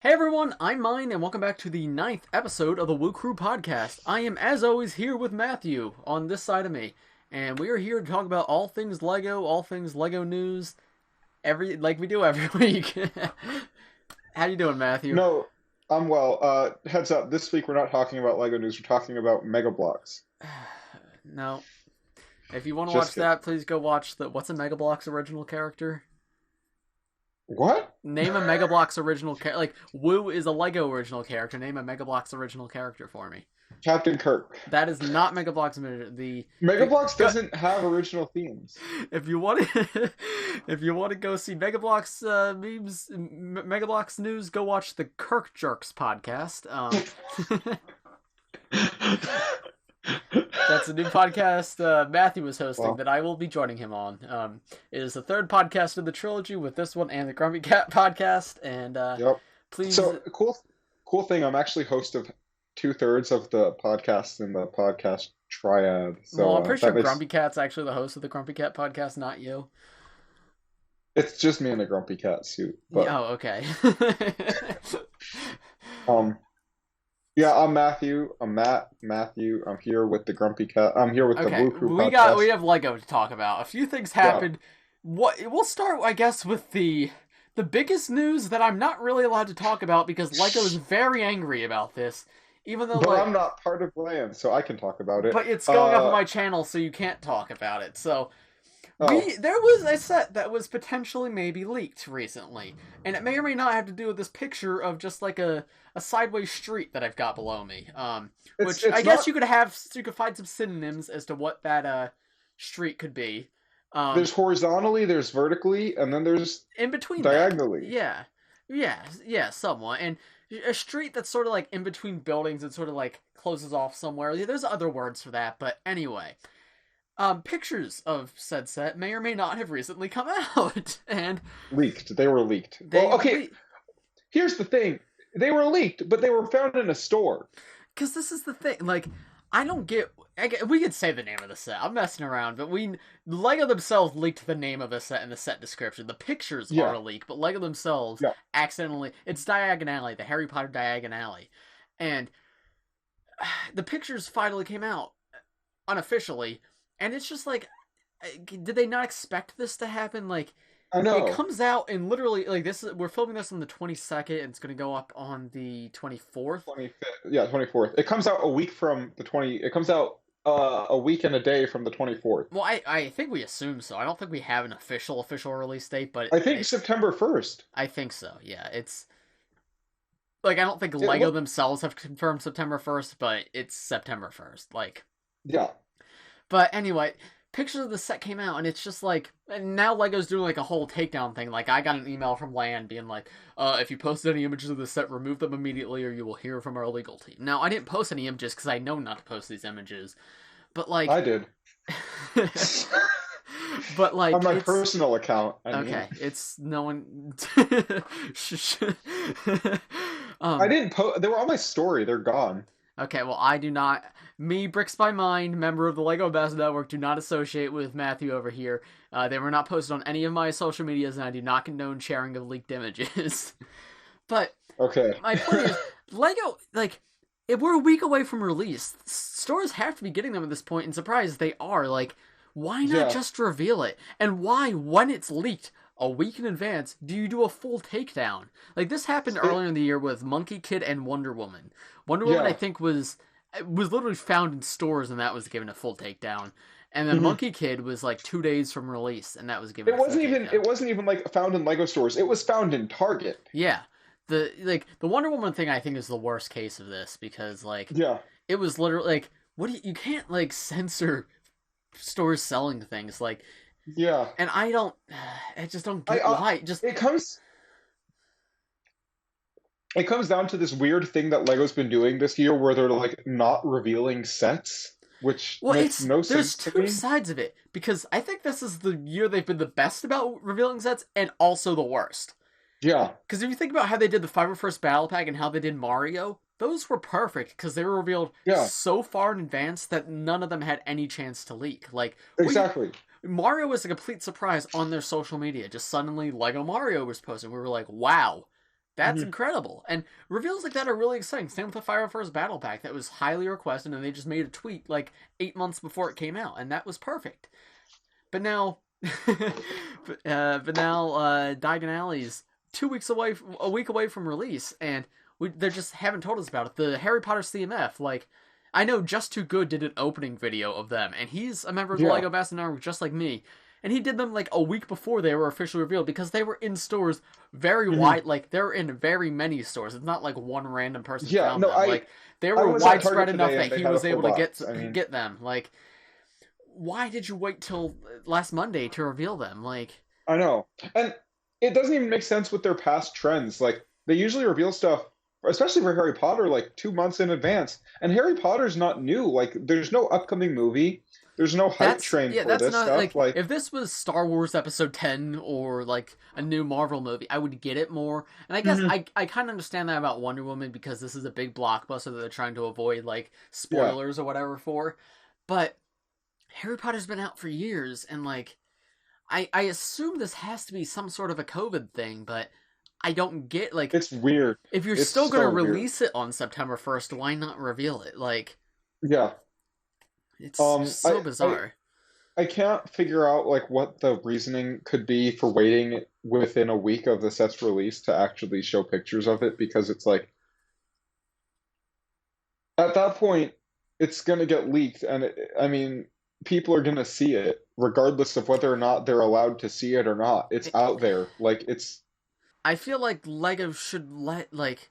Hey everyone, I'm Mine, and welcome back to the ninth episode of the Woo Crew podcast. I am, as always, here with Matthew on this side of me, and we are here to talk about all things Lego news, like we do every week. How you doing, Matthew? No, I'm well. Heads up, this week we're not talking about Lego news, we're talking about Mega Bloks. No. If you want to Just watch kidding. that, please go watch what's a Mega Bloks original character? What? Name a Mega Bloks original character. Like, Woo is a Lego original character. Name a Mega Bloks original character for me. Captain Kirk. That is not Mega Bloks. Mega Bloks Go, doesn't have original themes. if you want to, if you want to go see Mega Bloks memes, Mega Bloks news, go watch the Kirk Jerks podcast. That's a new podcast Matthew is hosting Well, that I will be joining him on. It is the third podcast in the trilogy with this one and the Grumpy Cat podcast. And yep. please, So cool thing. I'm actually host of two-thirds of the podcast in the podcast triad. well, So I'm pretty sure that makes Grumpy Cat's actually the host of the Grumpy Cat podcast, not you. it's just me in a grumpy cat suit. But Oh, okay. um, yeah, I'm Matthew. I'm Matthew. I'm here with the grumpy cat. I'm here with the Okay, Woo Crew we podcast. have Lego to talk about. A few things Yeah, happened. We'll start, I guess, with the biggest news that I'm not really allowed to talk about because Lego is very angry about this, even though but like, I'm not part of land, so I can talk about it. but it's going up on my channel, so you can't talk about it. So Oh, there was a set that was potentially maybe leaked recently, and it may or may not have to do with this picture of just like a sideways street that I've got below me. it's Which I it's guess not. you could find some synonyms as to what that street could be. Um, There's horizontally, there's vertically, and then there's in between that, diagonally. yeah, yeah, somewhat, and a street that's sort of like in between buildings and sort of like closes off somewhere. Yeah, there's other words for that, but anyway. Pictures of said set may or may not have recently come out, and Leaked. They were leaked. they Well, okay. Here's the thing. They were leaked, but they were found in a store. because this is the thing, like I don't get. We could say the name of the set. I'm messing around, but Lego themselves leaked the name of the set in the set description. The pictures are Yeah, a leak, but Lego themselves yeah. accidentally. It's Diagon Alley, the Harry Potter Diagon Alley, and the pictures finally came out unofficially, and it's just like, did they not expect this to happen? Like, I it know. comes out and literally like this is we're filming this on the 22nd, and it's gonna go up on the 24th. 25th. Yeah, 24th. It comes out a week from the 20. It comes out a week and a day from the 24th. Well, I think we assume so. I don't think we have an official release date, but I think September 1st. I think so. Yeah, it's like I don't think It Lego look. themselves have confirmed September 1st, but it's September 1st. Like, Yeah. but anyway, pictures of the set came out, and it's just like, and now Lego's doing like a whole takedown thing. Like, I got an email from Land being like, if you post any images of the set, remove them immediately, or you will hear from our legal team. Now, I didn't post any images because I know not to post these images, but like, I did. but On like, my it's personal account, I mean. okay. It's no one. I um. didn't post. They were on my story. They're gone. Okay, well, I do not. Me, Bricks by Mind, member of the Lego Best Network, do not associate with Matthew over here. They were not posted on any of my social medias, and I do not condone sharing of leaked images. But Okay. my point is, Lego, like, if we're a week away from release, stores have to be getting them at this point, and surprised they are. Like, why not Yeah. just reveal it? And why, when it's leaked a week in advance, do you do a full takedown? Like, this happened It, earlier in the year with Monkey Kid and Wonder Woman. Wonder Woman, I yeah. think, was literally found in stores, and that was given a full takedown. And then Mhm. Monkey Kid was like 2 days from release, and that was given It a full wasn't even. takedown. It wasn't even like found in Lego stores. It was found in Target. Yeah, the Wonder Woman thing I think is the worst case of this because like Yeah. it was literally like you can't like censor stores selling things like, Yeah. and I just don't I. get why just It comes. It comes down to this weird thing that Lego's been doing this year, where they're like not revealing sets, which well, makes no there's sense to two me. sides of it because I think this is the year they've been the best about revealing sets and also the worst. Yeah. Because if you think about how they did the 501st Battle Pack and how they did Mario, those were perfect because they were revealed Yeah. so far in advance that none of them had any chance to leak. Like, Exactly. Mario was a complete surprise on their social media. Just suddenly, Lego Mario was posted. We were like, wow, that's Mhm. incredible. And reveals like that are really exciting. Same with the Fire First Battle Pack that was highly requested, and they just made a tweet like 8 months before it came out, and that was perfect. But now, but now, Diagon Alley's 2 weeks away, a week away from release, and they just haven't told us about it. The Harry Potter CMF, like, I know Just Too Good did an opening video of them, and he's a member of the Yeah. LEGO Master Network just like me. And he did them like a week before they were officially revealed because they were in stores very Mhm. wide. Like they're in very many stores. It's not like one random person Yeah, found no, them. Like they I were was at widespread Target enough today and that they he had a was full able to box. I mean, get them. Like, why did you wait till last Monday to reveal them? Like, I know. And it doesn't even make sense with their past trends. Like they usually reveal stuff, especially for Harry Potter, like 2 months in advance. And Harry Potter's not new. Like there's no upcoming movie. There's no hype train for that's this not stuff. like Like, if this was Star Wars Episode 10 or like a new Marvel movie, I would get it more. And I guess mhm, I kind of understand that about Wonder Woman because this is a big blockbuster that they're trying to avoid like yeah, spoilers or whatever for. But Harry Potter's been out for years, and like I assume this has to be some sort of a COVID thing, but I don't get like it's weird. if you're It's still gonna so weird. release it on September 1st, why not reveal it? Like Yeah. it's Um, just so I, I, bizarre. I can't figure out like what the reasoning could be for waiting within a week of the set's release to actually show pictures of it because it's like at that point it's gonna get leaked and I mean people are gonna see it regardless of whether or not they're allowed to see it or not. It's out there. Like it's I feel like Lego should let like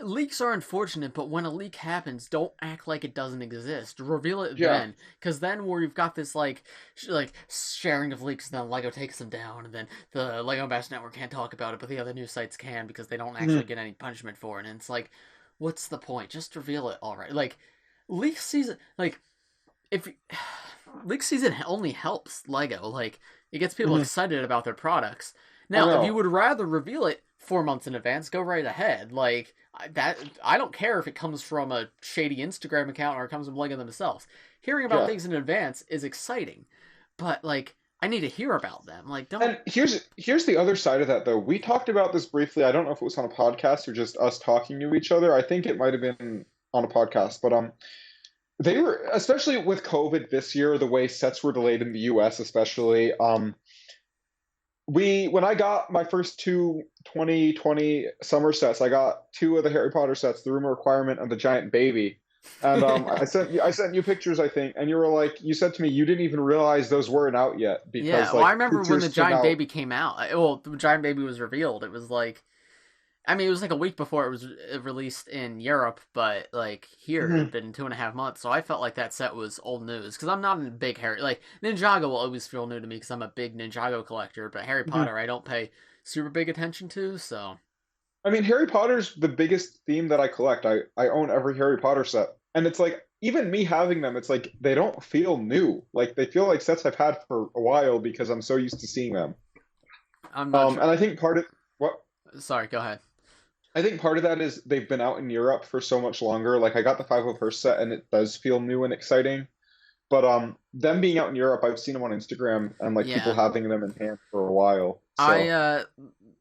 leaks are unfortunate, but when a leak happens, don't act like it doesn't exist. Reveal it yeah. then, because then where you've got this like like sharing of leaks, and then Lego takes them down, and then the Lego Bash Network can't talk about it, but the other news sites can because they don't actually Mhm. get any punishment for it. And it's like, what's the point? Just reveal it, all right? Like leak season, like if leak season only helps Lego. Like it gets people Mhm. excited about their products. I Now, if you know. would rather reveal it 4 months in advance, go right ahead. Like that, I don't care if it comes from a shady Instagram account or it comes from Lego themselves. Hearing about Yeah. things in advance is exciting, but like I need to hear about them. Like don't. And here's the other side of that though. We talked about this briefly. I don't know if it was on a podcast or just us talking to each other. I think it might have been on a podcast, but they were especially with COVID this year, the way sets were delayed in the US especially. We when I got my first two 2020 summer sets, I got two of the Harry Potter sets, the Room of Requirement and the Giant Baby. And I sent you pictures, I think, and you were like, you said to me you didn't even realize those weren't out yet Yeah, because well, I like remember when the pictures came Giant out. Baby came out. Well, the Giant Baby was revealed. It was like I mean, it was like a week before it was released in Europe, but like here it Mhm. had been 2.5 months, so I felt like that set was old news because I'm not a big Harry. Like Ninjago will always feel new to me because I'm a big Ninjago collector, but Harry Mhm. Potter I don't pay super big attention to. So I mean, Harry Potter's the biggest theme that I collect. I own every Harry Potter set, and it's like even me having them, it's like they don't feel new. Like they feel like sets I've had for a while because I'm so used to seeing them. I'm not sure. And I think part of what Sorry, go ahead. I think part of that is they've been out in Europe for so much longer. Like I got the Five of Her set, and it does feel new and exciting. But them being out in Europe, I've seen them on Instagram and like people Yeah, having them in hand for a while. I So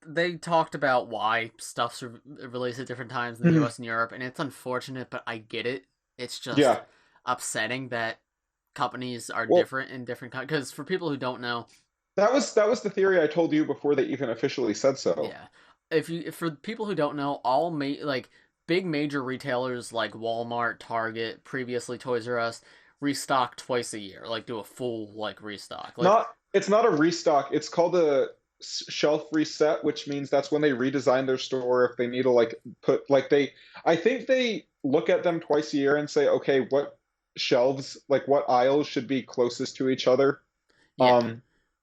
they talked about why stuff's released at different times in the Mhm. U.S. and Europe, and it's unfortunate, but I get it. It's just Yeah. upsetting that companies are Well, different in different because for people who don't know, that was the theory I told you before they even officially said so. yeah, if for people who don't know, all like big major retailers like Walmart, Target, previously Toys R Us restock twice a year, like do a full like restock. Like Not it's not a restock. It's called a shelf reset, which means that's when they redesign their store if they need to like put like they I think they look at them twice a year and say, okay, what shelves, like what aisles should be closest to each other. yeah, Um,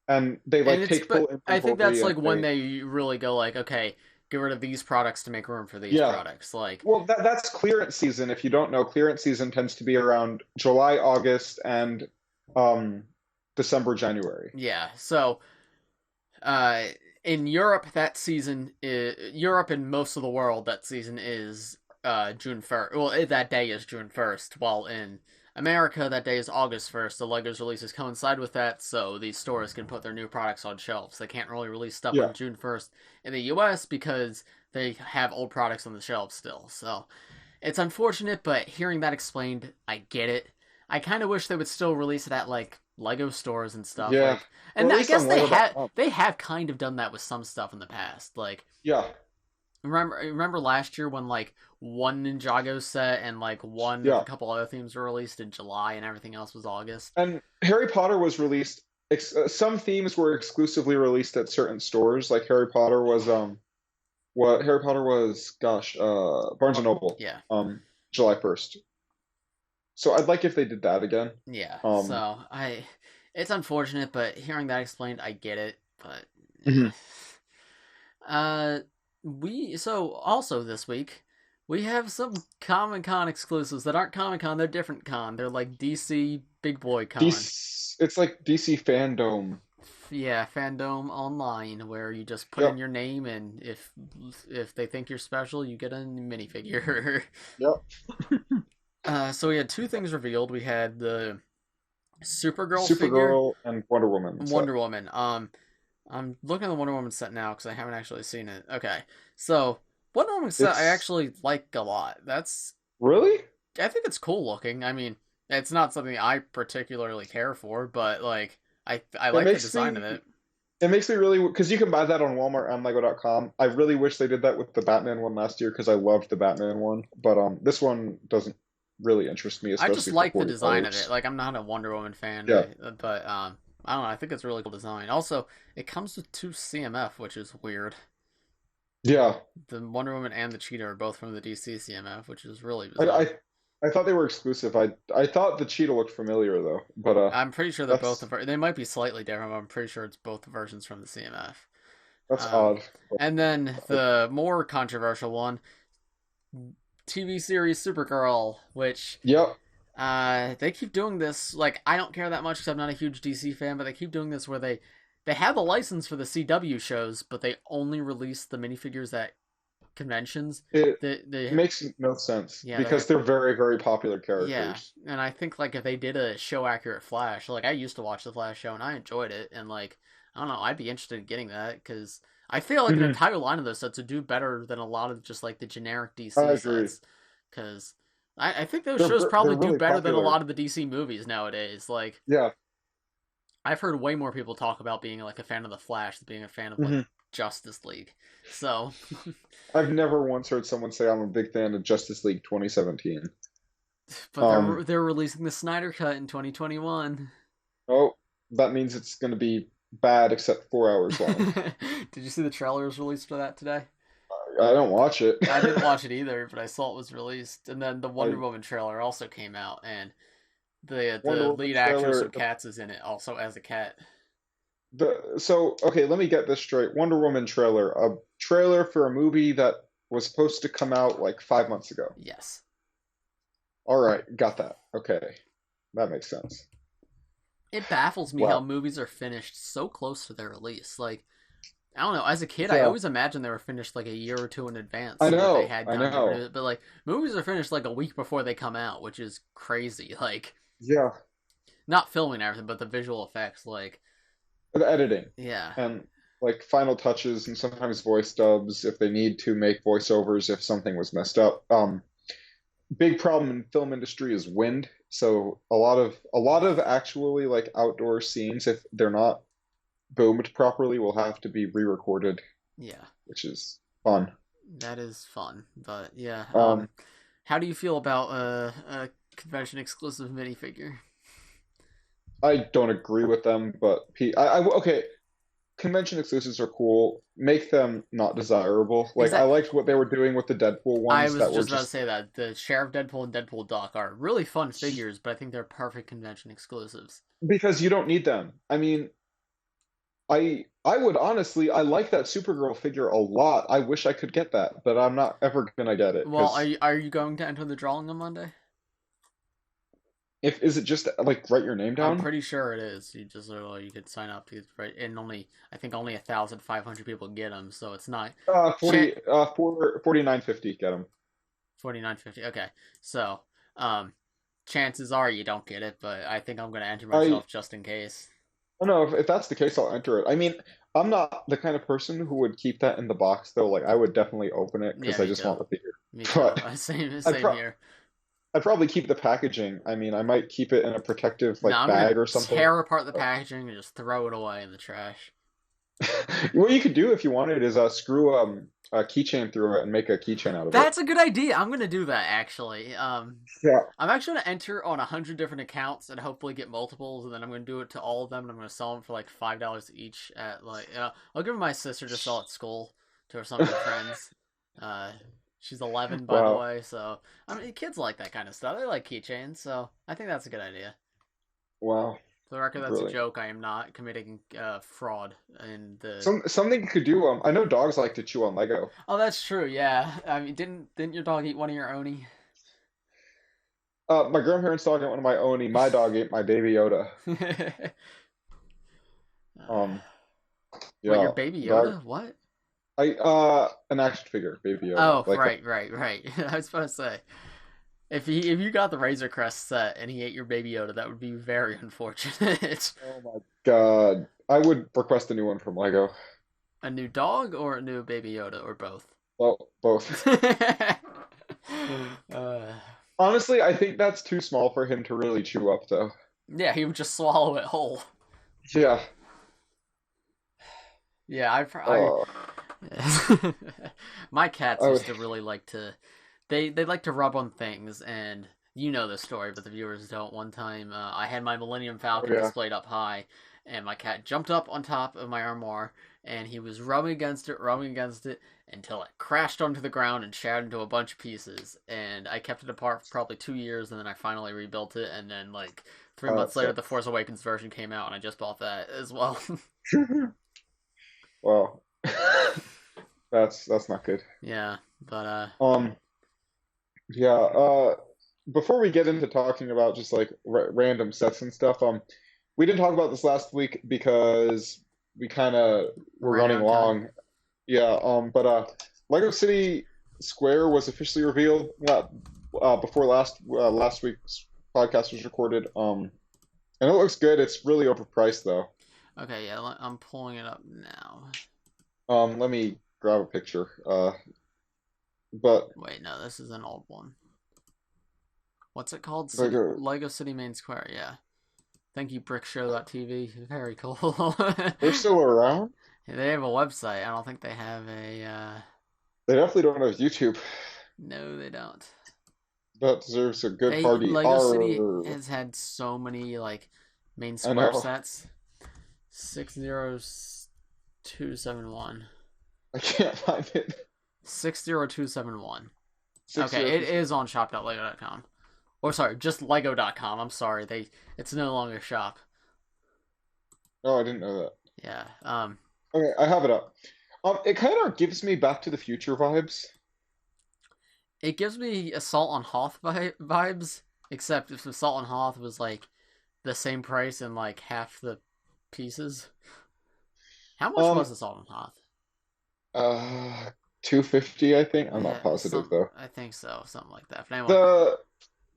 and they and like it's take full but I think that's inventory and like when they they really go like, okay, get rid of these products to make room for these yeah. products. Like Well, that's clearance season. If you don't know, clearance season tends to be around July, August, and um, December, January. yeah, so uh, in Europe that season Europe and most of the world that season is June 1st. Well, that day is June 1st, while in America, that day is August 1st. The Legos releases coincide with that, so these stores can put their new products on shelves. They can't really release stuff Yeah. on June 1st in the US because they have old products on the shelves still. So it's unfortunate, but hearing that explained, I get it. I kind of wish they would still release it at like Lego stores and stuff. Yeah. Like, Or and at I least guess on Lego.com. they have kind of done that with some stuff in the past. Like, Yeah. remember last year when like one Ninjago set and like one of a Yeah. couple other themes were released in July and everything else was August. And Harry Potter was released. Some themes were exclusively released at certain stores. Like Harry Potter was what Harry Potter was, gosh, Barnes and Noble, Yeah, July 1st. So I'd like if they did that again. yeah. Um, So it's unfortunate, but hearing that explained, I get it. But mhm. uh, so also this week we have some Comic Con exclusives that aren't Comic Con. They're different con. They're like DC Big Boy Con. It's like DC Fandom. Yeah, Fandom Online, where you just put in Yep. your name, and if they think you're special, you get a minifigure. Yep. So we had two things revealed. We had the Supergirl figure, Supergirl and Wonder Woman set. Wonder Woman. I'm looking at the Wonder Woman set now because I haven't actually seen it. Okay, so Wonder Woman set I It's actually like a lot. really? I think it's cool looking. I mean, it's not something I particularly care for, but like I It like the makes design me of it. it makes me really because you can buy that on Walmart and Lego.com. I really wish they did that with the Batman one last year because I loved the Batman one. But this one doesn't really interest me, I just especially for like the design of it. $40. Like I'm not a Wonder Woman fan, Yeah. but I don't know. I think it's a really cool design. Also, it comes with two CMF, which is weird. Yeah. The Wonder Woman and the Cheetah are both from the DC CMF, which is really I, bizarre. I I thought they were exclusive. I thought the cheetah looked familiar though, but I'm pretty sure they're both that's they might be slightly different, but I'm pretty sure it's both versions from the CMF. that's Um, odd. and then the more controversial one, TV series Supergirl, which Yep. they keep doing this. Like I don't care that much because I'm not a huge DC fan, but they keep doing this where they have a license for the CW shows, but they only release the minifigures at conventions. It They makes no sense yeah because they're very, very popular yeah, characters. and I think like if they did a show accurate Flash, like I used to watch the Flash show and I enjoyed it, and like I don't know, I'd be interested in getting that because I feel like an Mhm. entire line of those sets would do better than a lot of just like the generic I DC agree. sets, because I think those shows They're probably do really better than a popular. lot of the DC movies nowadays. Like Yeah. I've heard way more people talk about being like a fan of the Flash than being a fan of like Mhm. Justice League. So, I've never once heard someone say I'm a big fan of Justice League 2017. but Um, they're releasing the Snyder Cut in 2021. oh, that means it's going to be bad except 4 hours long. Did you see the trailers released for that today? I don't watch it. I didn't watch it either, but I saw it was released. And then the Wonder I Woman trailer also came out, and the Wonder Woman lead actress trailer. from Cats is in it, also as a cat. So okay, let me get this straight. Wonder Woman trailer, a trailer for a movie that was supposed to come out like 5 months ago. Yes, All right, got that. Okay, that makes sense. it baffles me how Wow. movies are finished so close to their release. Like I don't know. As a kid, I Yeah, always imagined they were finished like a year or two in advance, I so that they know, had I time to know. produce it. But like movies are finished like a week before they come out, which is crazy. Like Yeah, not filming and everything, but the visual effects. Like the editing yeah, and like final touches and sometimes voice dubs if they need to make voiceovers if something was messed up. Big problem in film industry is wind. So a lot of actually like outdoor scenes, if they're not boomed properly, will have to be re-recorded, yeah. which is fun. That is fun, but yeah. Um, How do you feel about a convention exclusive minifigure? I don't agree with them, but okay, convention exclusives are cool. Make them not desirable. Is Like I that? liked what they were doing with the Deadpool I ones was that were just about to just say that the Sheriff Deadpool and Deadpool Duck are really fun figures, but I think they're perfect convention exclusives. because you don't need them. I mean, I would honestly I like that Supergirl figure a lot. I wish I could get that, but I'm not ever gonna get it Well, because are you going to enter the drawing on Monday? if is it just like write your name I'm down? pretty sure it is. You just you could sign up to right, and only I think only 1,500 people get them, so it's not 40 49.50 get them. 49.50. Okay, so um chances are you don't get it, but I think I'm gonna enter I myself just in case. don't know if that's the case, I'll enter it. I mean, I'm not the kind of person who would keep that in the box though. Like I would definitely open it Yeah, because I me just too. want the figure. Me too. But Same, I'd same pro here. I'd probably keep the packaging. I mean, I might keep it in a protective No, like I'm gonna bag or something. tear apart the packaging and just throw it away in the trash. What you could do if you wanted is screw a keychain through it and make a keychain out of it. That's a good idea. I'm gonna do that actually. Yeah. I'm actually gonna enter on 100 different accounts and hopefully get multiples, and then I'm gonna do it to all of them, and I'm gonna sell them for like $5 each at like. I'll give my sister to sell at school to some of her friends. Uh, she's 11 by the Wow. way, so I mean kids like that kind of stuff. They like keychains, so I think that's a good idea. Wow. For the record, that's a Brilliant. joke. I am not committing fraud in the. Something you could do. I know dogs like to chew on Lego. Oh, that's true. Yeah, I mean, didn't your dog eat one of your Oni? My grandparents' dog ate one of my Oni. My dog ate my Baby Yoda. Uh, Um, wait, your yeah, baby dog. Yoda? What? An action figure, Baby Yoda. Oh, right, right, right. I was about to say, if you got the Razor Crest set and he ate your baby Yoda, that would be very unfortunate. Oh my God. I would request a new one from Lego. A new dog or a new baby Yoda or both? Well, both. uh, Honestly, I think that's too small for him to really chew up, though. yeah, he would just swallow it whole. Yeah. Yeah, Uh, my cats I used would. to really like to they like to rub on things, and you know the story but the viewers don't. One time I had my Millennium Oh Falcon yeah. displayed up high, and my cat jumped up on top of my armoire, and he was rubbing against it until it crashed onto the ground and shattered into a bunch of pieces, and I kept it apart for probably 2 years, and then I finally rebuilt it, and then like three Oh, months that's later the Force Awakens version came out, and I just bought that as well. it. Well, that's not good. Yeah, but Um, yeah. Before we get into talking about just like random sets and stuff, we didn't talk about this last week because we kind of were right running on time. long. Yeah. But Lego City Square was officially revealed before last week's podcast was recorded. And it looks good. It's really overpriced though. Okay, yeah, I'm pulling it up now. Let me grab a picture. But Wait, no, this is an old one. What's it called? Lego, Lego City Main Square, yeah. Thank you, BrickShow.tv. Very cool. they're still around. They have a website. I don't think they have a. They definitely don't have YouTube. No, they don't. That deserves a good They hearty Lego City R. has had so many like main I square know. sets. 60271. I can't find it. 60271. Six Okay, zero it two. is on shop.lego.com. Or sorry, just lego.com. I'm sorry. It's no longer shop. Oh, I didn't know that. Yeah. Okay, I have it up. It kind of gives me Back to the Future vibes. It gives me Assault on Hoth vibes, except if Assault on Hoth was like the same price and like half the pieces. How much Um, was Assault on Hoth? 250, I think. I'm not Yeah, positive though. I think so, something like that. But anyway, The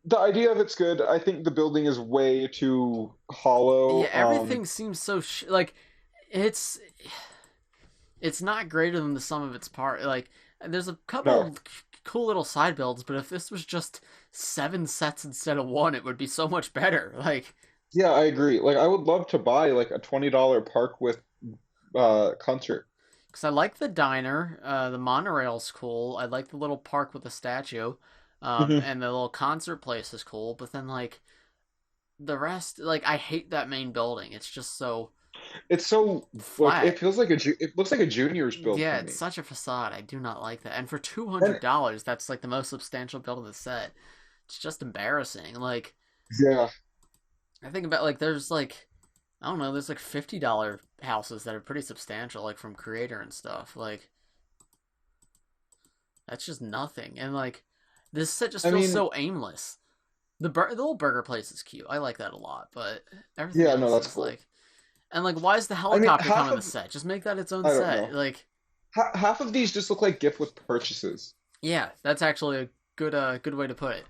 the idea of it's good. I think the building is way too yeah, hollow. everything seems so like it's it's not greater than the sum of its part. Like, there's a No. couple cool little side builds, but if this was just 7 sets instead of one, it would be so much better. Like, Yeah, I agree. Like, I would love to buy like a $20 park with concert. because I like the diner, the monorail's cool. I like the little park with the statue, and the little concert place is cool. But then like the rest, like I hate that main building. It's just so It's so like flat. it feels like it looks like a junior's build Yeah, to it's me. such a facade. I do not like that. And for two And hundred dollars, that's like the most substantial build of the set. It's just embarrassing. Like yeah, I think about like there's like I don't know, there's like $50 houses that are pretty substantial, like from Creator and stuff. Like that's just nothing. And like this set just I feels mean, so aimless. The little burger place is cute. I like that a lot, but everything yeah, no, else that's is cool. like and like why is the I mean, helicopter come in the set? Just make that its own I don't set. know. Like Half of these just look like gift with purchases. yeah, that's actually a good way to put it.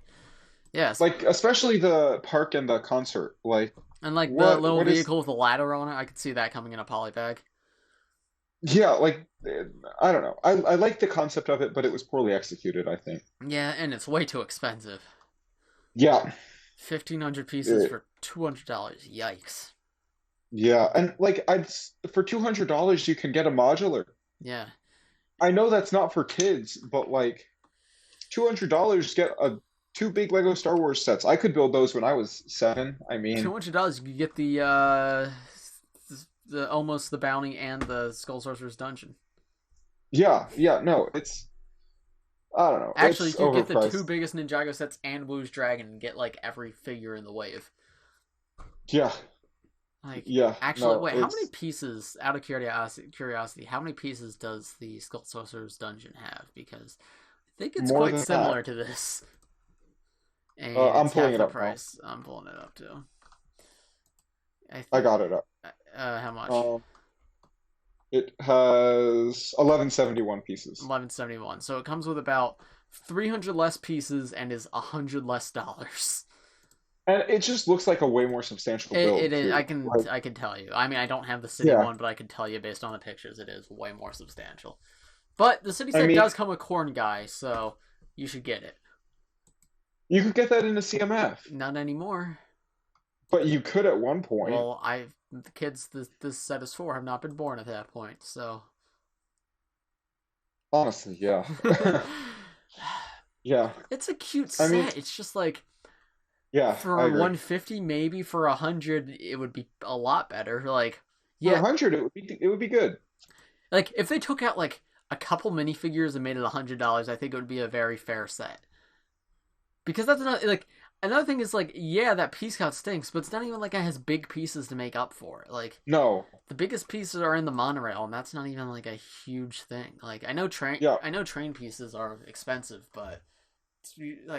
Yes. Like especially the park and the concert. Like And like the little what is vehicle with the ladder on it, I could see that coming in a poly bag. yeah, like I don't know. I like the concept of it, but it was poorly executed, I think. Yeah, and it's way too expensive. Yeah. 1,500 pieces It, for $200. Yikes. yeah, and like I'd for $200 you can get a modular. Yeah. I know that's not for kids, but like $200 get a two big Lego Star Wars sets. I could build those when I was 7. I mean, $200, you get the almost the bounty and the Skull Sorcerer's dungeon. yeah, yeah, no, it's I don't know. Actually, It's you could get the two overpriced. biggest Ninjago sets and Wu's Dragon and get like every figure in the wave. Yeah, Like, yeah, actually, no, wait, how many it's pieces? Out of curiosity, how many pieces does the Skull Sorcerer's dungeon have? Because I think it's more quite than that. similar to this, and I'm it's pulling half it the up now. price. I'm pulling it up too. I I think. got it up. How much? Um, it has 1171 pieces. 1171. So it comes with about 300 less pieces and is $100 less. And it just looks like a way more substantial It build is. too. Like, I can tell you. I mean, I don't have the city yeah. one, but I can tell you based on the pictures, it is way more substantial. But the city I set mean, does come with Corn Guy, so you should get it. you could get that in a CMF, Not anymore. but you could at one point. Well, the kids this set is for have not been born at that point, so Honestly, yeah. Yeah. it's a cute I mean, set. It's just like yeah, for I agree. 150, maybe for 100, it would be a lot better. Like, For yeah, 100 it would be good. like if they took out like a couple minifigures and made it $100, I think it would be a very fair set. Because that's another thing is like, yeah, that piece count stinks, but it's not even like it has big pieces to make up for it. Like No. the biggest pieces are in the monorail, and that's not even like a huge thing. Like Yeah. I know train pieces are expensive, but it's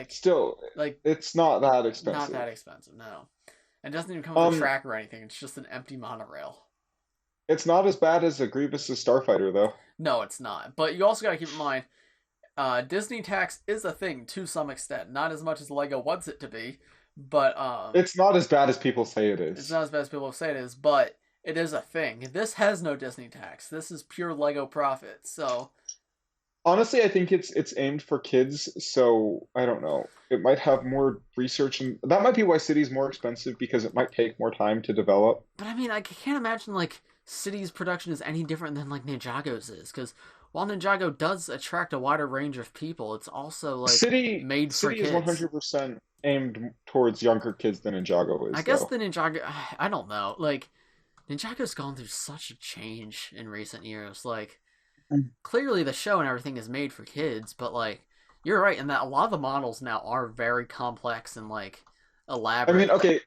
Still, like it's not that not expensive. that expensive. No, it doesn't even come with a Um, track or anything. It's just an empty monorail. it's not as bad as a Grievous' Starfighter though. No, it's not. But you also got to keep in mind, Disney tax is a thing to some extent. Not as much as Lego wants it to be, but It's not as bad as people say it it's is. not as bad as people say it is. But it is a thing. This has no Disney tax. This is pure Lego profit. So Honestly, I think it's aimed for kids, so I don't know. It might have more research, and that might be why City's more expensive because it might take more time to develop. but I mean, I can't imagine like City's production is any different than like Ninjago's is, because while Ninjago does attract a wider range of people, it's also like City made for City is kids. 100% aimed towards younger kids than Ninjago I is, guess though. the Ninjago, I don't know, like Ninjago's gone through such a change in recent years. Like clearly the show and everything is made for kids, but like you're right in that a lot of the models now are very complex and like I mean, elaborate. okay,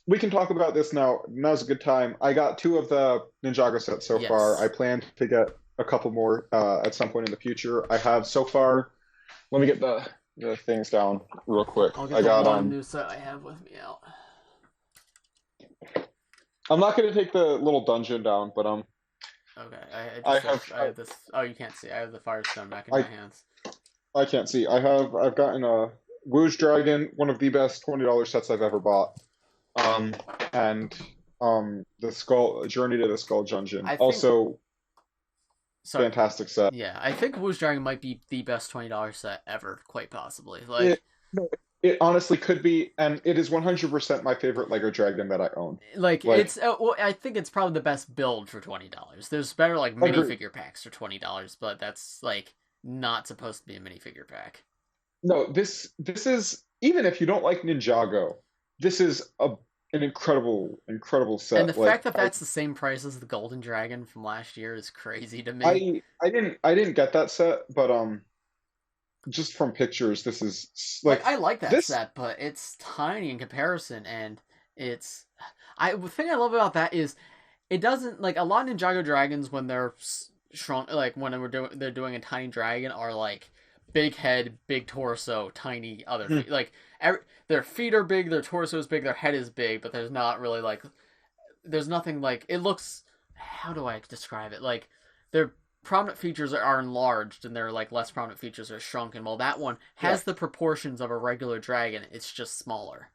we can talk about this now. Now's a good time. I got 2 of the Ninjago sets so far. I Yes, plan to get a couple more at some point in the future. I have so far. Let me get the things down real quick. I'll get I the got one new set I have with me out. I'm not gonna take the little dungeon down, but Okay, I I just have I have this. Oh, you can't see. I have the Firestone back in my I hands. I can't see. I've gotten a Woo's Dragon, one of the best $20 sets I've ever bought. Um and the Skull Journey to the Skull Dungeon. I think Also so. fantastic set. Yeah, I think Wu's Dragon might be the best $20 set ever, quite possibly. It no, it honestly could be, and it is 100% my favorite Lego Dragon that I own. Like, It's well, I think it's probably the best build for $20. There's better like agreed. minifigure packs for $20, but that's like not supposed to be a minifigure pack. No, this is even if you don't like Ninjago, this is an incredible And the set. fact Like that that's the same price as the Golden Dragon from last year is crazy to me. I didn't get that set, but just from pictures, this is Like like I like that this. set, but it's tiny in comparison, and it's the thing I love about that is it doesn't like a lot of Ninjago dragons when they're shrunk, like when they're doing a tiny dragon are like big head, big torso, tiny other Hmm. feet. Like their feet are big, their torso is big, their head is big, but there's not really like there's nothing like it looks. How do I describe it? Like they're prominent features are enlarged and their like less prominent features are shrunken. While that one has the proportions of a regular dragon, it's just smaller.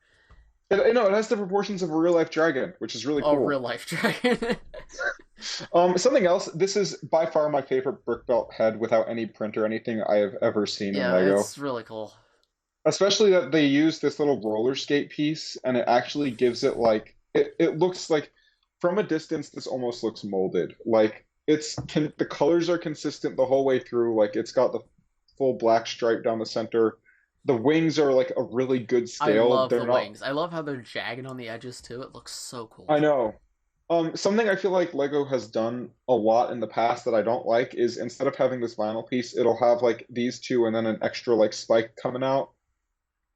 It has the proportions of a real life dragon, which is really Oh, cool. real life dragon. Something else. This is by far my favorite brick belt head without any print or anything I have ever seen in Yeah, Lego. it's really cool. Especially that they use this little roller skate piece, and it actually gives it like it looks like from a distance. This almost looks molded. Like the colors are consistent the whole way through. Like it's got the full black stripe down the center. The wings are like a really good I scale. love They're the not. wings. I love how they're jagged on the edges too. It looks so cool. I know. Something I feel like Lego has done a lot in the past that I don't like is instead of having this vinyl piece, it'll have like these two and then an extra like spike coming out.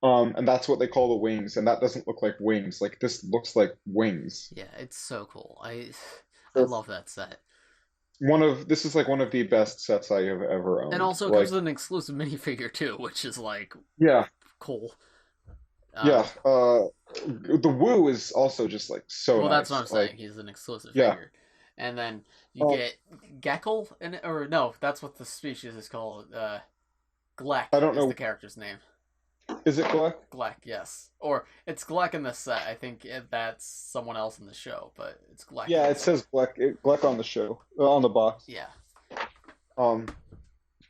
And that's what they call the wings, and that doesn't look like wings. Like this looks like wings. Yeah, it's so cool. I So love that set. this is like one of the best sets I have ever And owned. also it Like comes with an exclusive minifigure too, which is like yeah, cool. yeah. The Woo is also just like so Well, that's nice. what I'm saying. Like He's an exclusive yeah. figure. And then you Um, get Geckle, or no, that's what the species is called. Gleck I don't is know. the character's name. Is it Gleck? Gleck, yes. Or it's Gleck in the set. I think that's someone else in the show, but it's Gleck in Yeah, the it set. says Gleck on the show on the box. Yeah. Um,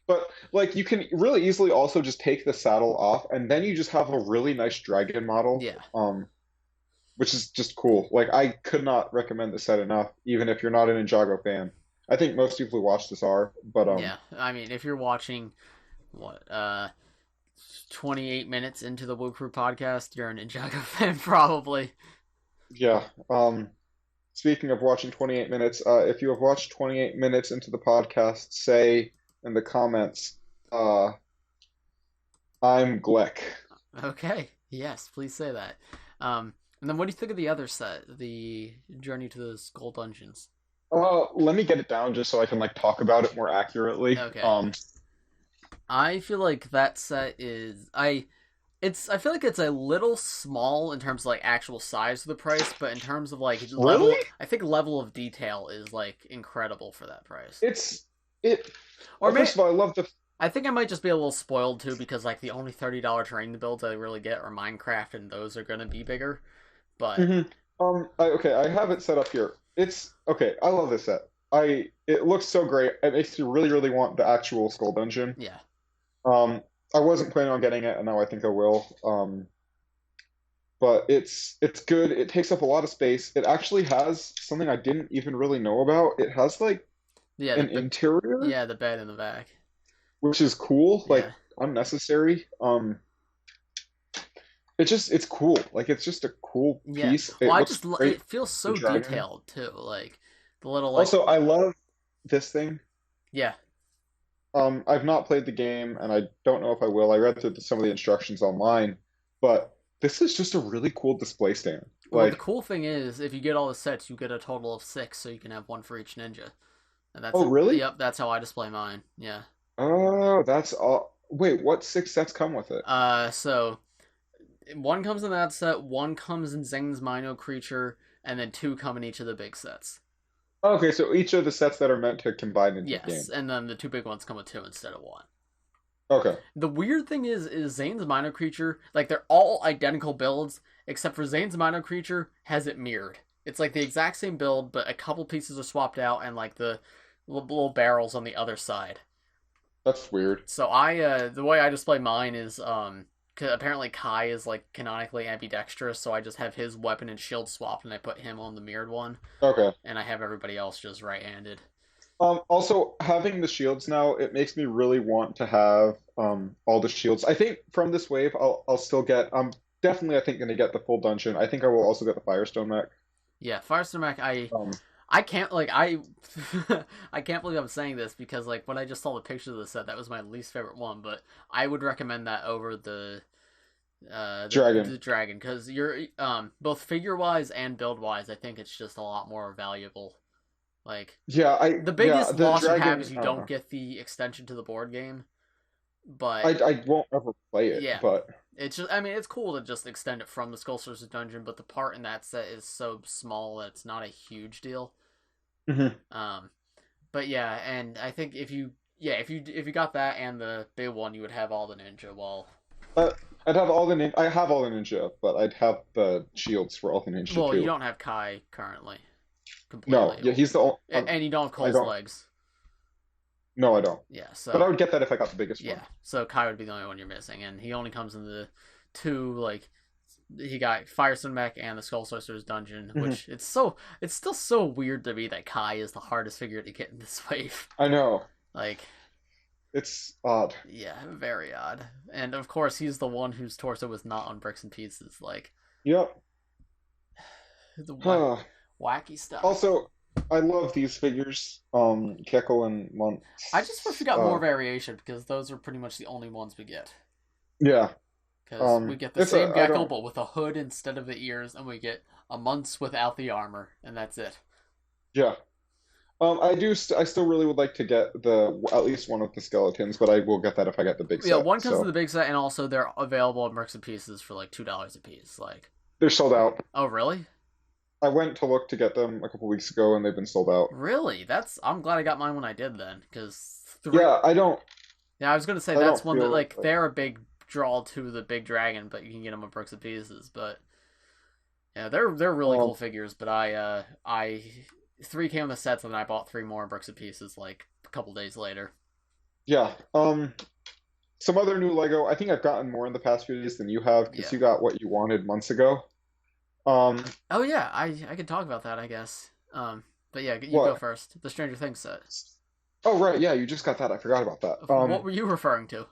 but like you can really easily also just take the saddle off, and then you just have a really nice dragon model. Yeah. Which is just cool. Like I could not recommend this set enough, even if you're not an Ninjago fan. I think most people who watch this are, but Yeah. I mean, if you're watching, what, 28 minutes into the Woo Crew podcast, you're a Ninjago fan, probably. yeah. Speaking of watching 28 minutes, if you have watched 28 minutes into the podcast, say in the comments, I'm Gleck. Okay. Yes, please say that. And then what do you think of the other set, the Journey to the Skull Dungeons? Let me get it down just so I can like talk about it more accurately. Okay. I feel like that set is I feel like it's a little small in terms of like actual size of the price, but in terms of like level, Really? I think level of detail is like incredible for that price. It. Or maybe First of all, I love the. I think I might just be a little spoiled too because like the only $30 terrain builds I really get are Minecraft, and those are gonna be bigger. But Mhm. Okay, I have it set up here. It's okay. I love this set. It looks so great. It makes you really, really want the actual Skull Dungeon. yeah, Um, I wasn't planning on getting it, and now I think I will. But it's good. It takes up a lot of space. It actually has something I didn't even really know about. It has like yeah, an interior, yeah, the bed in the back. which is cool, like Yeah, unnecessary. It's cool. Like it's just a cool yeah. piece. Well, It looks great. it feels The so dragon. detailed too. Like the little like Also, I love this thing. yeah, I've not played the game, and I don't know if I will. I read through some of the instructions online, but this is just a really cool display stand. well, the Like, cool thing is, if you get all the sets, you get a total of 6, so you can have one for each ninja. And oh, really? yep, that's how I display mine. Yeah. Oh, that's all. Wait, what 6 sets come with it? So one comes in that set, one comes in Zane's Mino Creature, and then 2 come in each of the big sets. Okay, so each of the sets that are meant to combine into the game. Yes, and then the 2 big ones come with 2 instead of 1. Okay. The weird thing is Zane's Mino Creature, like they're all identical builds, except for Zane's Mino Creature has it mirrored. It's like the exact same build, but a couple pieces are swapped out, and like the little barrels on the other side. That's weird. So the way I display mine is apparently Kai is like canonically ambidextrous, so I just have his weapon and shield swapped, and I put him on the mirrored one, Okay. and I have everybody else just right-handed. Also, having the shields now, it makes me really want to have all the shields. I think from this wave, I'll still get. I'm definitely, I think, going to get the full dungeon. I think I will also get the Firestone mech. Yeah, Firestone Mech, Um, I can't like I I can't believe I'm saying this because like when I just saw the picture of the set, that was my least favorite one, but I would recommend that over Dragon. the dragon because you're both figure wise and build wise. I think it's just a lot more valuable. Like Yeah, the biggest the loss you dragon. have is you don't get the extension to the board game, but I won't ever play it, yeah, but it's just I mean it's cool to just extend it from the Skull Sorcerer dungeon, but the part in that set is so small that it's not a huge deal. Mhm. Um, But yeah, and I think if you got that and the big one, you would have all the ninja. Uh, I'd have all the I have all the ninja, but I'd have the shields for all the ninja You too. don't have Kai currently No, completely, yeah, he's the only, and you don't have I Cole's don't. legs. No, I don't. Yeah, But I so would get that if I got the biggest yeah, one. so Kai would be the only one you're missing, and he only comes in the two like he got Firestone Mech and the Skull Sorcerer's dungeon, Hmm. which it's still so weird to me that Kai is the hardest figure to get in this wave. I know. Like, It's odd. yeah, very odd. And of course, he's the one whose torso was not on bricks and pieces. Like, Yep. the Huh. wacky stuff. Also, I love these figures. Keko and Muntz. I just wish we got more variation because those are pretty much the only ones we get. Yeah. Because we get the It's same I Gecko don't. but with a hood instead of the ears, and we get a Muntz without the armor, and that's it. Yeah. I still really would like to get the at least one of the skeletons, but I will get that if I get the big Yeah, set. one comes in So the big set, and also they're available in bricks and pieces for like $2 a piece. Like, they're sold out. oh really? I went to look to get them a couple weeks ago, and they've been sold out. Really? I'm glad I got mine when I did then, because Yeah, I don't. Yeah, I was gonna say I that's don't one that feel like they're a big draw to the big dragon, but you can get them in bricks and pieces. But yeah, they're really cool figures. But I three came in the sets, and then I bought three more in bricks and pieces like a couple days later. Yeah. Some other new Lego. I think I've gotten more in the past few days than you have because Yeah. you got what you wanted months ago. Um, Oh yeah, I could talk about that, I guess. But yeah, you go what? first. The Stranger Things set. Oh, right. Yeah, you just got that. I forgot about that. What were you referring to?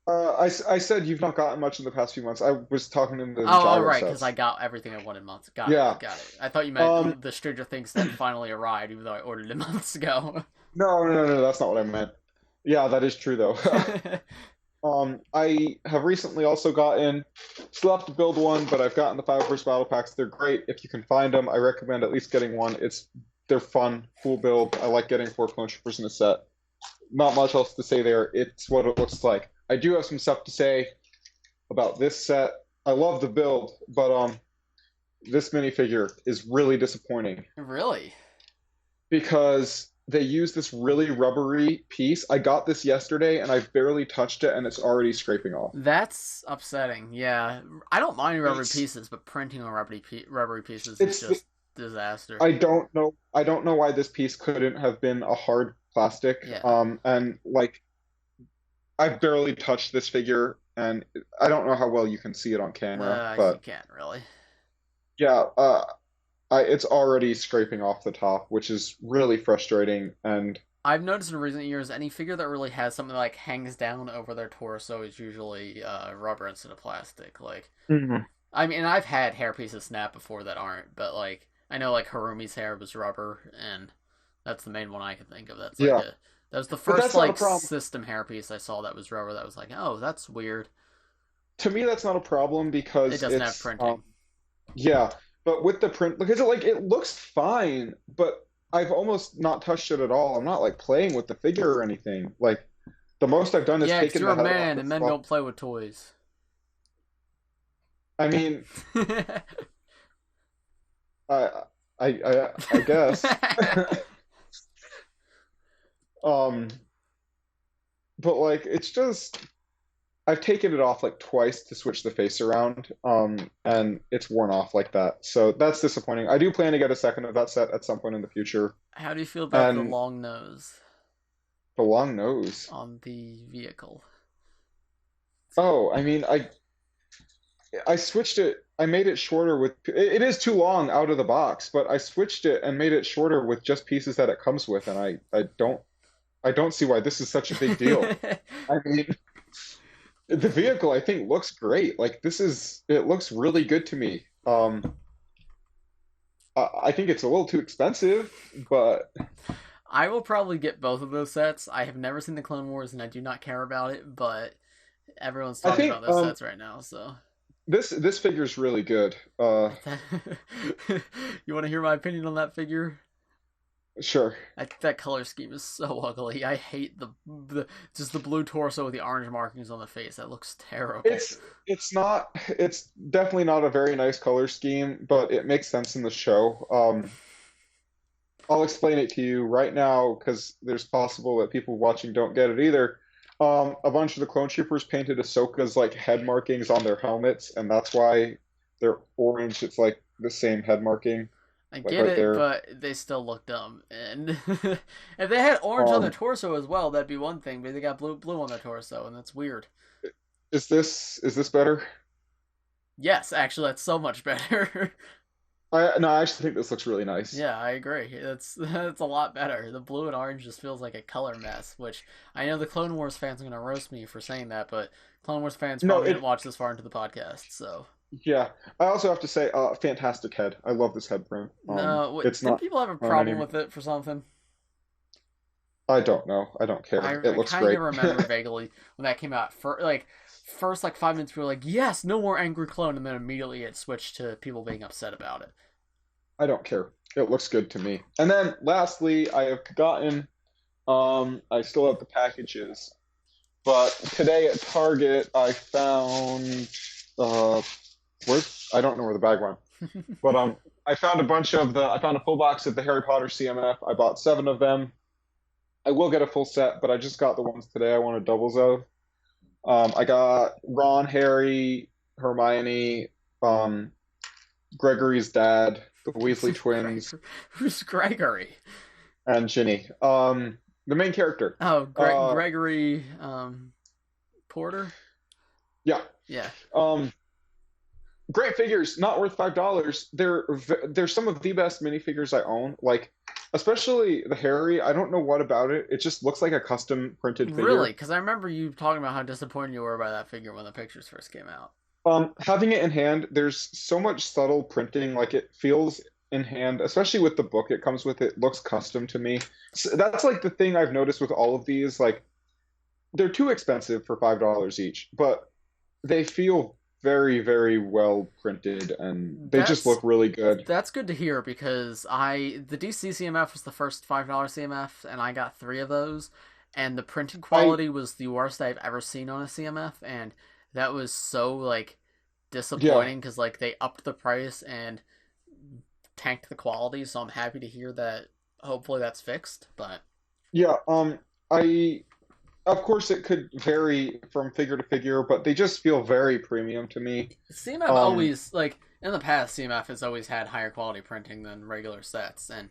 I said you've not gotten much in the past few months. I was talking in the Oh, Ninjago right, because I sets. got everything I wanted months. Got Yeah. it, got it. I thought you Um, meant the Stranger Things that finally arrived, even though I ordered it months ago. no, that's not what I meant. Yeah, that is true though. I have recently also gotten, still have to build one, but I've gotten the Five First Battle Packs. They're great. If you can find them, I recommend at least getting one. They're fun, cool build. I like getting 4 clone troopers in a set. Not much else to say there. It's what it looks like. I do have some stuff to say about this set. I love the build, but this minifigure is really disappointing Really? because they use this really rubbery piece. I got this yesterday and I've barely touched it and it's already scraping off. That's upsetting. Yeah, I don't mind rubbery It's pieces, but printing on rubbery pieces is it's just disaster. I don't know. I don't know why this piece couldn't have been a hard plastic. Yeah. And like I've barely touched this figure, and I don't know how well you can see it on camera, You but can't really. yeah, it's already scraping off the top, which is really frustrating. And I've noticed in recent years, any figure that really has something that like hangs down over their torso is usually rubber instead of plastic. Like, Mhm. I mean, I've had hair pieces snap before that aren't, but like I know like Harumi's hair was rubber, and that's the main one I can think of. That's like Yeah, that was the but first that's not a like problem. system hairpiece I saw that was rubber. That was like, oh, that's weird. To me, that's not a problem It because doesn't have printing. yeah, but with the print, because it looks fine, but I've almost not touched it at all. I'm not like playing with the figure or anything. Like the most I've done is Yeah, 'cause taken you're the a head off man, the and men skull. don't play with toys. I mean, I I guess. Um, but like it's just I've taken it off like twice to switch the face around, and it's worn off like that. So that's disappointing. I do plan to get a second of that set at some point in the future. How do you feel about the And long nose the long nose. on the vehicle? Oh, I mean, I switched it. I made it shorter with. It is too long out of the box, but I switched it and made it shorter with just pieces that it comes with, and I don't see why this is such a big deal. I mean, the vehicle I think looks great. Like it looks really good to me. I think it's a little too expensive, but I will probably get both of those sets. I have never seen the Clone Wars, and I do not care about it, but everyone's I talking think about those sets right now, so. this figure's really good. You want to hear my opinion on that figure? Sure. I think that color scheme is so ugly. I hate the just the blue torso with the orange markings on the face. That looks terrible. It's definitely not a very nice color scheme, but it makes sense in the show. I'll explain it to you right now because there's possible that people watching don't get it either. A bunch of the clone troopers painted Ahsoka's like head markings on their helmets, and that's why they're orange. It's like the same head marking, I like get right it, there. but they still look dumb. And if they had orange on their Um, torso as well, that'd be one thing. But they got blue on their torso, and that's weird. is this better? Yes, actually, that's so much better. I no, I actually think this looks really nice. Yeah, I agree. That's a lot better. The blue and orange just feels like a color mess, which I know the Clone Wars fans are gonna roast me for saying that, but Clone Wars fans No, probably didn't it watch this far into the podcast, so yeah. I also have to say, fantastic head. I love this head print. no. It's Didn't not people have a on problem any. with it for something? I don't know. I don't care. It I looks kind great. of remember vaguely when that came out. First like 5 minutes, we were like, "Yes, no more angry clone," and then immediately it switched to people being upset about it. I don't care. It looks good to me. And then lastly, I have gotten I still have the packages. But today at Target I found uh where I don't know where the bag went. But I found I found a full box of the Harry Potter CMF. I bought 7 of them. I will get a full set, but I just got the ones today I wanted doubles of. I got Ron, Harry, Hermione, um, Gregory's dad, the Weasley twins, Who's Gregory? and Ginny. The main character. Oh, Uh, Gregory Porter. yeah. Yeah, Um, great figures, not worth $5. They're some of the best minifigures I own. Like, especially the Harry. I don't know what about it. It just looks like a custom printed really? figure. Because I remember you talking about how disappointed you were by that figure when the pictures first came out. Having it in hand, there's so much subtle printing. Like it feels in hand, especially with the book it comes with. It looks custom to me. So that's like the thing I've noticed with all of these. Like they're too expensive for $5 each, but they feel very, very well printed and they just That's look really good. That's good to hear because the DC CMF was the first $5 CMF, and I got 3 of those, and the printing I quality was the worst I've ever seen on a CMF, and that was so like Yeah, disappointing because like they upped the price and tanked the quality. So I'm happy to hear that. Hopefully that's fixed, but yeah. I Of course it could vary from figure to figure, but they just feel very premium to me. CMF Um, always like in the past CMF has always had higher quality printing than regular sets, and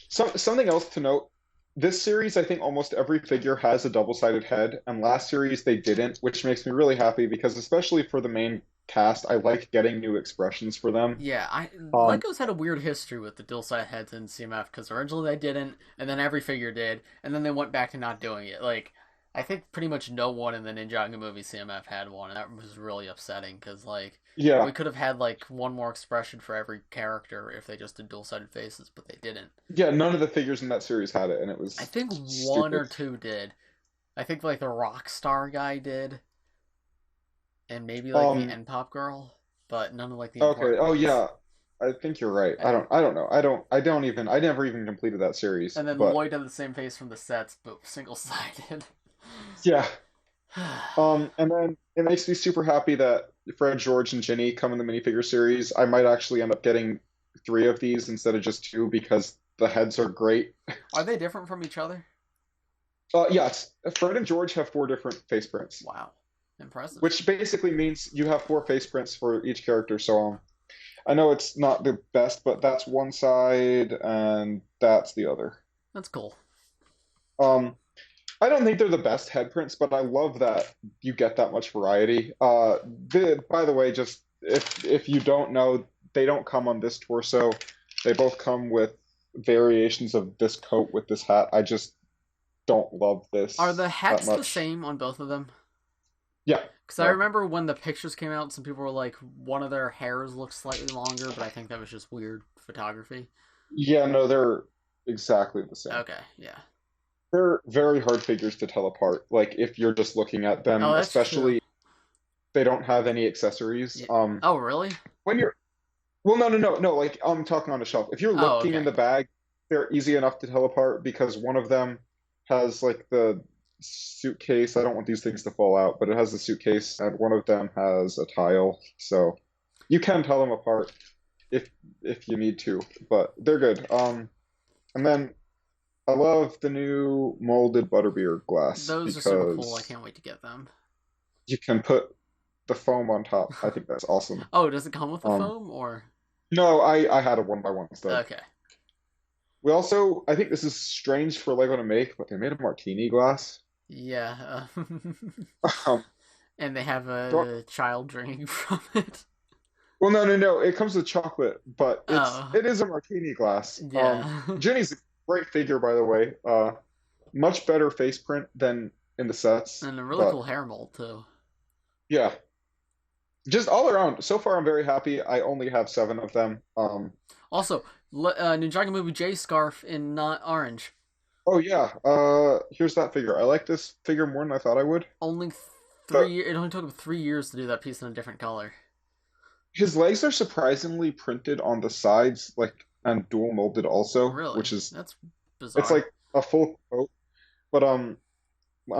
Something else to note, this series, I think almost every figure has a double-sided head, and last series they didn't, which makes me really happy because especially for the main cast, I like getting new expressions for them. yeah, I Um, Lego's had a weird history with the dual sided heads in CMF because originally they didn't, and then every figure did, and then they went back to not doing it. Like, I think pretty much no one in the Ninjago movie CMF had one, and that was really upsetting because like we yeah, could have had like one more expression for every character if they just did dual sided faces, but they didn't. yeah, none of the figures in that series had it, and it I was think one or stupid. two did. I think like the Rockstar guy did, and maybe like the Um, N Pop girl, but none of like the okay, important oh ones. yeah, I think you're right. And I don't know. I never even completed that series, And then but Lloyd had the same face from the sets, but single sided. yeah. And then it makes me super happy that Fred, George, and Ginny come in the minifigure series. I might actually end up getting 3 of these instead of just 2 because the heads are great. Are they different from each other? Yes, Fred and George have 4 different face prints, Wow. Impressive. which basically means you have 4 face prints for each character. So I know it's not the best, but that's one side and that's the other. That's cool. Um, I don't think they're the best head prints, but I love that you get that much variety. By the way, just if you don't know, they don't come on this torso. They both come with variations of this coat with this hat. I just don't love Are this the that hats the much. same on both of them? Yeah, Because I no. remember when the pictures came out, some people were like, one of their hairs looks slightly longer, but I think that was just weird photography. Yeah, no, they're exactly the same. Okay, yeah. They're very hard figures to tell apart. Like if you're just looking at Oh, them, that's true. especially they don't have any accessories. Yeah. Oh, really? When you're Well, no. Like I'm talking on a shelf. If you're Oh, looking in okay. the bag, they're easy enough to tell apart because one of them has like the suitcase. I don't want these things to fall out, but it has the suitcase, and one of them has a tile. So you can tell them apart if if you need to, but they're good. And then I love the new molded butterbeer glass Those are super cool. I because can't wait to get them. you can put the foam on top. I think that's awesome. Oh, does it come with the Um, foam or? no, I had a one by one instead. Okay. We also, I think this is strange for Lego to make, but they made a martini glass. Yeah. Um, And they have don't, a child drinking from it. well, no. It comes with chocolate, but Oh, it is a martini glass. yeah. Jenny's a great figure, by the way. Much better face print than in the sets, And a really but cool hair mold too. yeah, just all around. So far, I'm very happy. I only have 7 of them. Also, Ninjago movie J scarf in not orange. Oh yeah. Here's that figure. I like this figure more than I thought I would. Only But 3. It only took him 3 years to do that piece in a different color. his legs are surprisingly printed on the sides, like and dual molded also, Really, which is that's it's bizarre. like a full coat. But I'm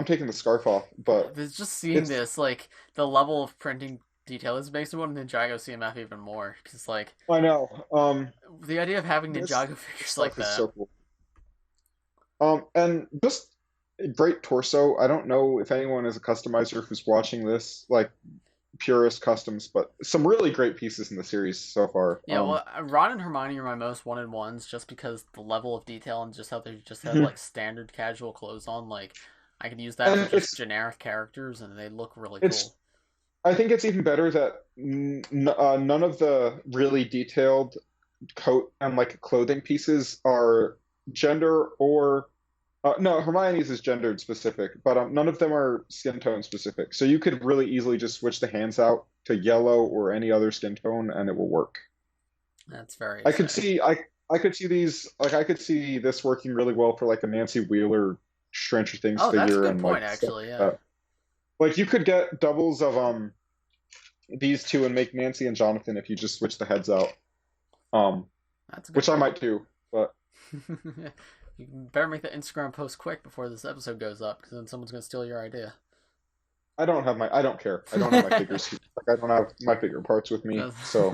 taking the scarf off. But There's just seeing it's this, like the level of printing detail. This makes me want Ninjago CMF even more because, like, I know. the idea of having This Ninjago figures like stuff is that. so cool. And just a great torso. I don't know if anyone is a customizer who's watching this, like purist customs, but some really great pieces in the series so far. Yeah, well, Ron and Hermione are my most wanted ones, just because the level of detail and just how they just have Mhm. like standard casual clothes on. Like, I could use that for And just generic characters, and they look really it's cool. I think it's even better that none of the really detailed coat and like clothing pieces are gender or no, Hermione's is gendered specific, but none of them are skin tone specific. So you could really easily just switch the hands out to yellow or any other skin tone, and it will work. That's very I could exciting. see I could see these like I could see this working really well for like a Nancy Wheeler Stranger Things Oh, that's a figure good and like point, stuff actually. like Yeah, that. Like you could get doubles of these two and make Nancy and Jonathan if you just switch the heads out. Um, that's a good which I point. might do, but You better make the Instagram post quick before this episode goes up, because then someone's gonna steal your idea. I don't care. I don't have my figures. Like I don't have my figure parts with me. So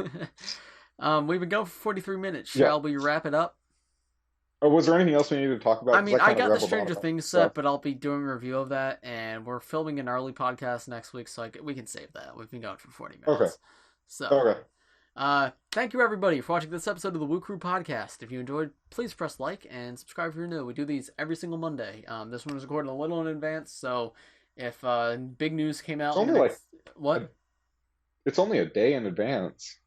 We've been going for 43 minutes. yeah. Shall we wrap it up? Was there anything else we needed to talk about? I Because mean, I I kind of got the rambled on Stranger about Things stuff. set, but I'll be doing a review of that, and we're filming an early podcast next week, so we can save that. We've been going for 40 Okay. minutes. So, Okay. thank you everybody for watching this episode of the Woo Crew Podcast. If you enjoyed, please press like and subscribe if you're new. We do these every single Monday. This one was recorded a little in advance, so if big news came It's out in the only like next what? it's only a day in advance.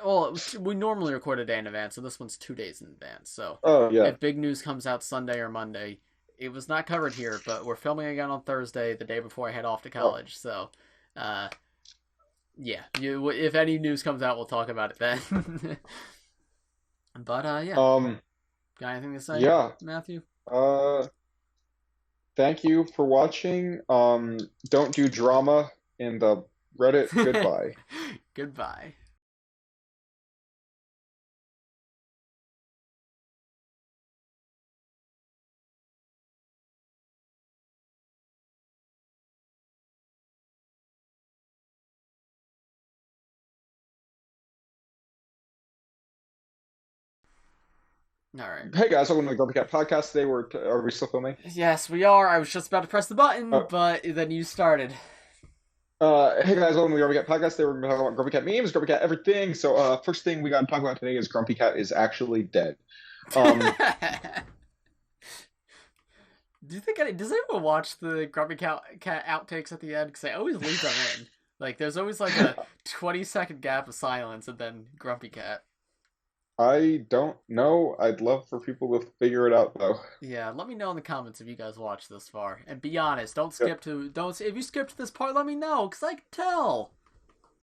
Well, we normally record a day in advance, so this one's 2 days in advance. So Oh yeah. if big news comes out Sunday or Monday, it was not covered here, but we're filming again on Thursday, the day before I head off to Oh. college. So, uh, yeah, if any news comes out, we'll talk about it then. But yeah, Um. got anything to say, Yeah. Matthew? Uh. Thank you for watching. Don't do drama in the Reddit. Goodbye. Goodbye. All right. Hey guys, welcome to the Grumpy Cat Podcast. Today are we still filming? Yes, we are. I was just about to press the button, Uh, but then you started. hey guys, welcome to the Grumpy Cat Podcast. Today we're going to talk about Grumpy Cat memes, Grumpy Cat everything. So first thing we got to talk about today is Grumpy Cat is actually dead. Um, Do you think does anyone watch the Grumpy Cat outtakes at the end? Because I always leave them in. Like, there's always like a 20-second gap of silence and then Grumpy Cat. I don't know. I'd love for people to figure it out though. Yeah, let me know in the comments if you guys watched this far. And be honest, don't Yeah. skip to, don't, if you skipped this part, let me know, because I can tell.